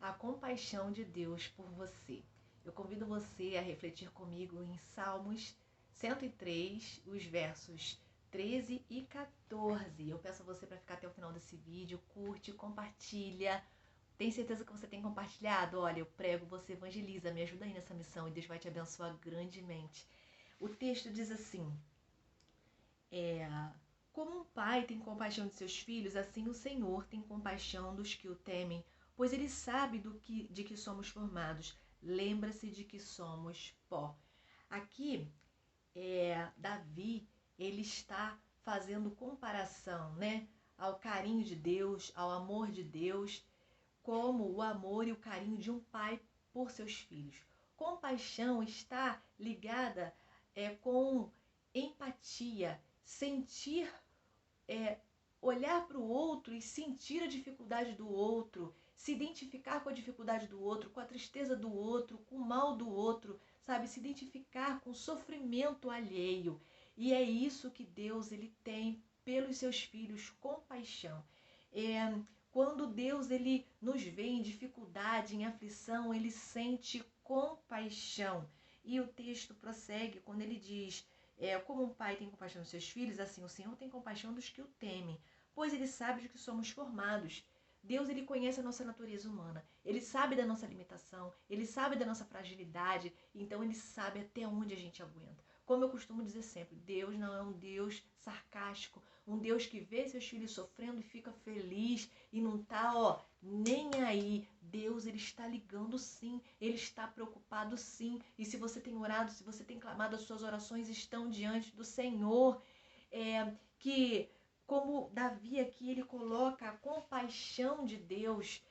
a compaixão de Deus por você. Eu convido você a refletir comigo em Salmos 103, os versos 13 e 14. Eu peço a você para ficar até o final desse vídeo, curte, compartilha. Tem certeza que você tem compartilhado? Olha, eu prego, você evangeliza, me ajuda aí nessa missão e Deus vai te abençoar grandemente. O texto diz assim, como um pai tem compaixão de seus filhos, assim o Senhor tem compaixão dos que o temem, pois ele sabe de que somos formados. Lembra-se de que somos pó. Aqui, Davi, ele está fazendo comparação, né, ao carinho de Deus, ao amor de Deus, como o amor e o carinho de um pai por seus filhos. Compaixão está ligada com empatia, sentir, olhar para o outro e sentir a dificuldade do outro, se identificar com a dificuldade do outro, com a tristeza do outro, com o mal do outro, sabe? Se identificar com o sofrimento alheio. E é isso que Deus ele tem pelos seus filhos, compaixão. Quando Deus ele nos vê em dificuldade, em aflição, ele sente compaixão. E o texto prossegue quando ele diz, como um pai tem compaixão dos seus filhos, assim o Senhor tem compaixão dos que o temem, pois ele sabe de que somos formados. Deus ele conhece a nossa natureza humana, ele sabe da nossa limitação, ele sabe da nossa fragilidade, então ele sabe até onde a gente aguenta. Como eu costumo dizer sempre, Deus não é um Deus sarcástico, um Deus que vê seus filhos sofrendo e fica feliz e não tá, nem aí. Deus, ele está ligando sim, ele está preocupado sim. E se você tem orado, se você tem clamado, as suas orações estão diante do Senhor. Que como Davi aqui, ele coloca a compaixão de Deus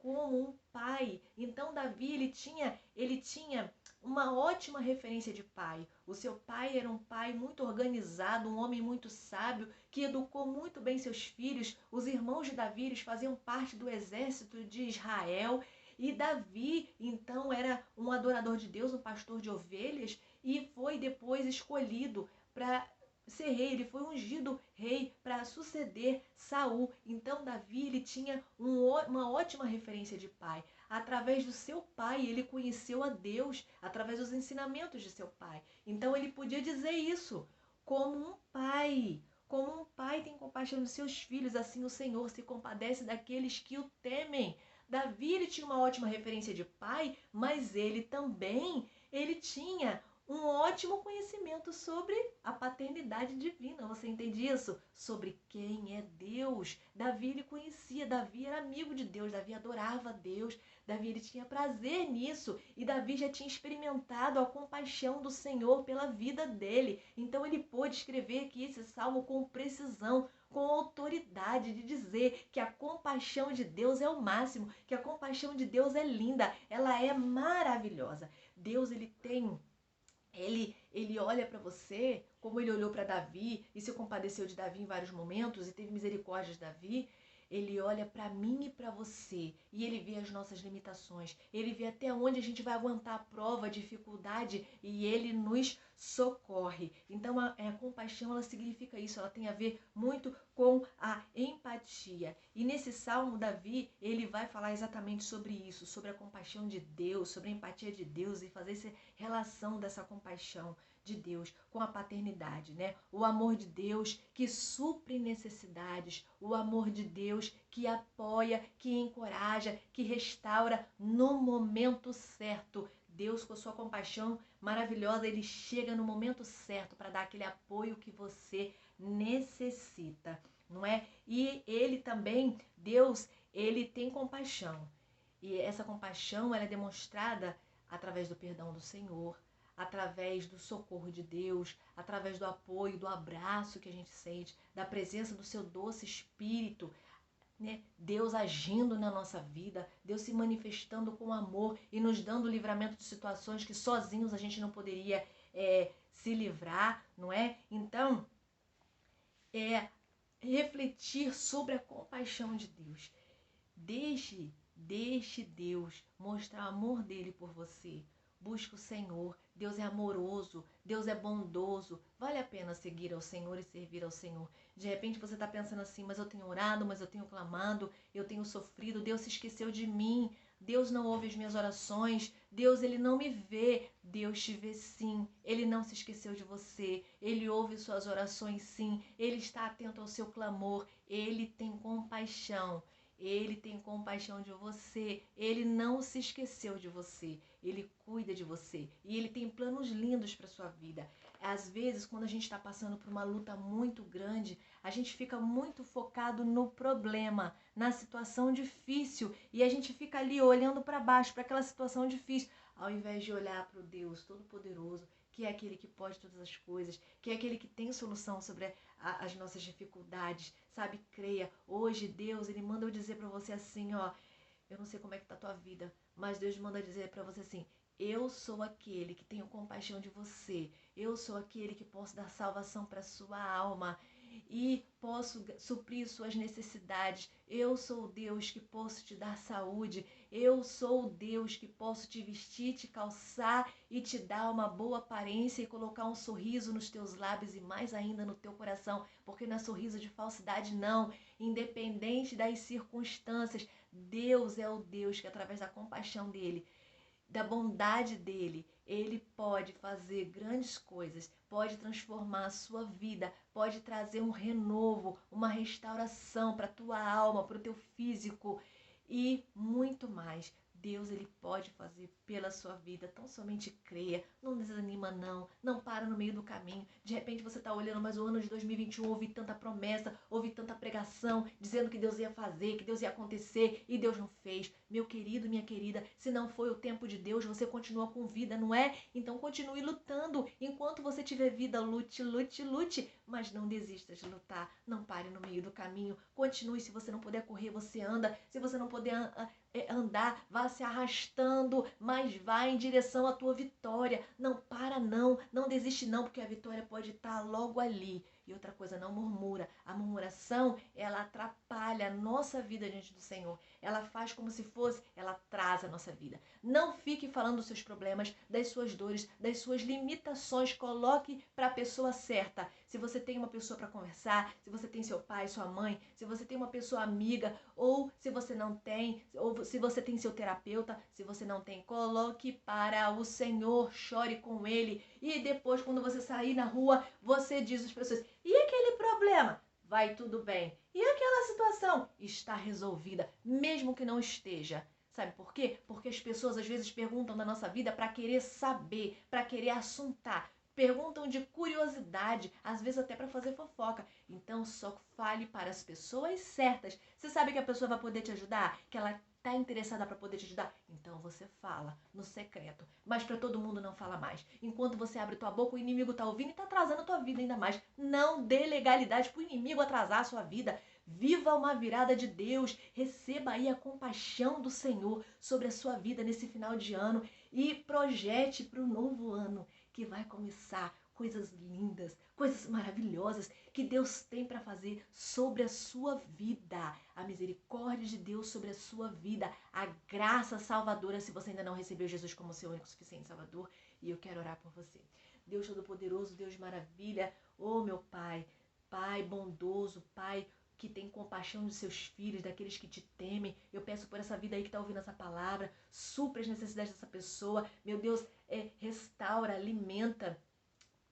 como um pai. Então Davi, ele tinha uma ótima referência de pai. O seu pai era um pai muito organizado, um homem muito sábio, que educou muito bem seus filhos. Os irmãos de Davi, eles faziam parte do exército de Israel. E Davi, então, era um adorador de Deus, um pastor de ovelhas, e foi depois escolhido para ser rei. Ele foi ungido rei para suceder Saul. Então Davi, ele tinha uma ótima referência de pai. Através do seu pai, ele conheceu a Deus, através dos ensinamentos de seu pai. Então ele podia dizer isso, como um pai. Como um pai tem compaixão dos seus filhos, assim o Senhor se compadece daqueles que o temem. Davi, ele tinha uma ótima referência de pai, mas ele também, ele tinha um ótimo conhecimento sobre a paternidade divina. Você entende isso? Sobre quem é Deus. Davi, ele conhecia, Davi era amigo de Deus, Davi adorava Deus, Davi, ele tinha prazer nisso, e Davi já tinha experimentado a compaixão do Senhor pela vida dele. Então ele pôde escrever aqui esse salmo com precisão, com autoridade, de dizer que a compaixão de Deus é o máximo, que a compaixão de Deus é linda, ela é maravilhosa. Deus, ele olha para você como ele olhou para Davi e se compadeceu de Davi em vários momentos e teve misericórdia de Davi. Ele olha para mim e para você e ele vê as nossas limitações. Ele vê até onde a gente vai aguentar a prova, a dificuldade, e ele nos socorre. Então a compaixão, ela significa isso, ela tem a ver muito com a empatia. E nesse salmo, Davi, ele vai falar exatamente sobre isso, sobre a compaixão de Deus, sobre a empatia de Deus e fazer essa relação dessa compaixão de Deus com a paternidade, né? O amor de Deus que supre necessidades, o amor de Deus que apoia, que encoraja, que restaura no momento certo. Deus, com a sua compaixão maravilhosa, ele chega no momento certo para dar aquele apoio que você necessita, não é? E ele também, Deus, ele tem compaixão. E essa compaixão, ela é demonstrada através do perdão do Senhor, através do socorro de Deus, através do apoio, do abraço que a gente sente, da presença do seu doce Espírito, né? Deus agindo na nossa vida, Deus se manifestando com amor e nos dando livramento de situações que sozinhos a gente não poderia se livrar, não é? Então, refletir sobre a compaixão de Deus. Deixe Deus mostrar o amor dele por você. Busque o Senhor. Deus é amoroso, Deus é bondoso. Vale a pena seguir ao Senhor e servir ao Senhor. De repente você está pensando assim, mas eu tenho orado, mas eu tenho clamado, eu tenho sofrido, Deus se esqueceu de mim. Deus não ouve as minhas orações, Deus ele não me vê. Deus te vê sim, ele não se esqueceu de você, ele ouve suas orações sim, ele está atento ao seu clamor, ele tem compaixão. Ele tem compaixão de você, ele não se esqueceu de você, ele cuida de você e ele tem planos lindos para sua vida. Às vezes, quando a gente está passando por uma luta muito grande, a gente fica muito focado no problema, na situação difícil e a gente fica ali olhando para baixo, para aquela situação difícil, ao invés de olhar para o Deus Todo-Poderoso, que é aquele que pode todas as coisas, que é aquele que tem solução sobre as nossas dificuldades, sabe? Creia. Hoje Deus, ele manda eu dizer para você assim, ó, eu não sei como é que tá a tua vida, mas Deus manda dizer para você assim: eu sou aquele que tenho compaixão de você. Eu sou aquele que posso dar salvação para sua alma e posso suprir suas necessidades. Eu sou o Deus que posso te dar saúde. Eu sou o Deus que posso te vestir, te calçar e te dar uma boa aparência e colocar um sorriso nos teus lábios e mais ainda no teu coração, porque não é sorriso de falsidade não, independente das circunstâncias. Deus é o Deus que através da compaixão dele, da bondade dele, ele pode fazer grandes coisas, pode transformar a sua vida, pode trazer um renovo, uma restauração para a tua alma, para o teu físico e muito mais. Deus, ele pode fazer pela sua vida, tão somente creia, não desanima não, não para no meio do caminho. De repente você está olhando, mas o ano de 2021 ouvi tanta promessa, ouvi tanta pregação, dizendo que Deus ia fazer, que Deus ia acontecer e Deus não fez. Meu querido, minha querida, se não foi o tempo de Deus, você continua com vida, não é? Então continue lutando, enquanto você tiver vida, lute, lute, lute, mas não desista de lutar, não pare no meio do caminho, continue. Se você não puder correr, você anda, se você não puder andar, vá se arrastando, mas vá em direção à tua vitória. Não para não, não desiste não, porque a vitória pode estar logo ali. E outra coisa, não murmura. A murmuração, ela atrapalha a nossa vida diante do Senhor. Ela faz como se fosse, ela atrasa a nossa vida. Não fique falando dos seus problemas, das suas dores, das suas limitações. Coloque para a pessoa certa. Se você tem uma pessoa para conversar, se você tem seu pai, sua mãe, se você tem uma pessoa amiga, ou se você não tem, ou se você tem seu terapeuta, se você não tem, coloque para o Senhor, chore com ele. E depois, quando você sair na rua, você diz às pessoas: e aquele problema? Vai tudo bem. E aquela situação? Está resolvida, mesmo que não esteja. Sabe por quê? Porque as pessoas às vezes perguntam da nossa vida para querer saber, para querer assuntar. Perguntam de curiosidade, às vezes até para fazer fofoca. Então só fale para as pessoas certas. Você sabe que a pessoa vai poder te ajudar? Que ela está interessada para poder te ajudar? Então você fala no secreto. Mas para todo mundo não fala mais. Enquanto você abre tua boca, o inimigo está ouvindo e está atrasando a tua vida ainda mais. Não dê legalidade para o inimigo atrasar a sua vida. Viva uma virada de Deus. Receba aí a compaixão do Senhor sobre a sua vida nesse final de ano e projete para o novo ano, que vai começar coisas lindas, coisas maravilhosas que Deus tem para fazer sobre a sua vida. A misericórdia de Deus sobre a sua vida, a graça salvadora, se você ainda não recebeu Jesus como seu único suficiente salvador. E eu quero orar por você. Deus Todo-Poderoso, Deus maravilha, oh meu Pai, Pai bondoso, Pai que tem compaixão dos seus filhos, daqueles que te temem. Eu peço por essa vida aí que está ouvindo essa palavra, supra as necessidades dessa pessoa. Meu Deus, restaura, alimenta.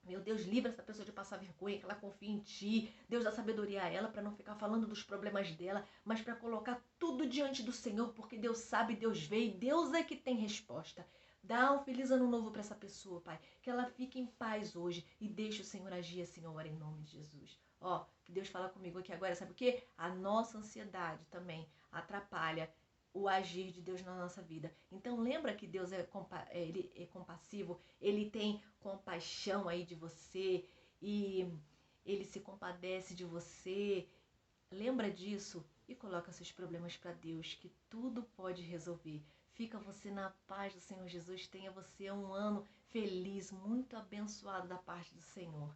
Meu Deus, livra essa pessoa de passar vergonha, que ela confie em ti. Deus dá sabedoria a ela para não ficar falando dos problemas dela, mas para colocar tudo diante do Senhor, porque Deus sabe, Deus vê e Deus é que tem resposta. Dá um feliz ano novo para essa pessoa, Pai. Que ela fique em paz hoje e deixe o Senhor agir assim, ora em nome de Jesus. Ó, que Deus fala comigo aqui agora, sabe o quê? A nossa ansiedade também atrapalha o agir de Deus na nossa vida. Então lembra que Deus ele é compassivo, ele tem compaixão aí de você e ele se compadece de você. Lembra disso e coloca seus problemas para Deus, que tudo pode resolver. Fica você na paz do Senhor Jesus, tenha você um ano feliz, muito abençoado da parte do Senhor.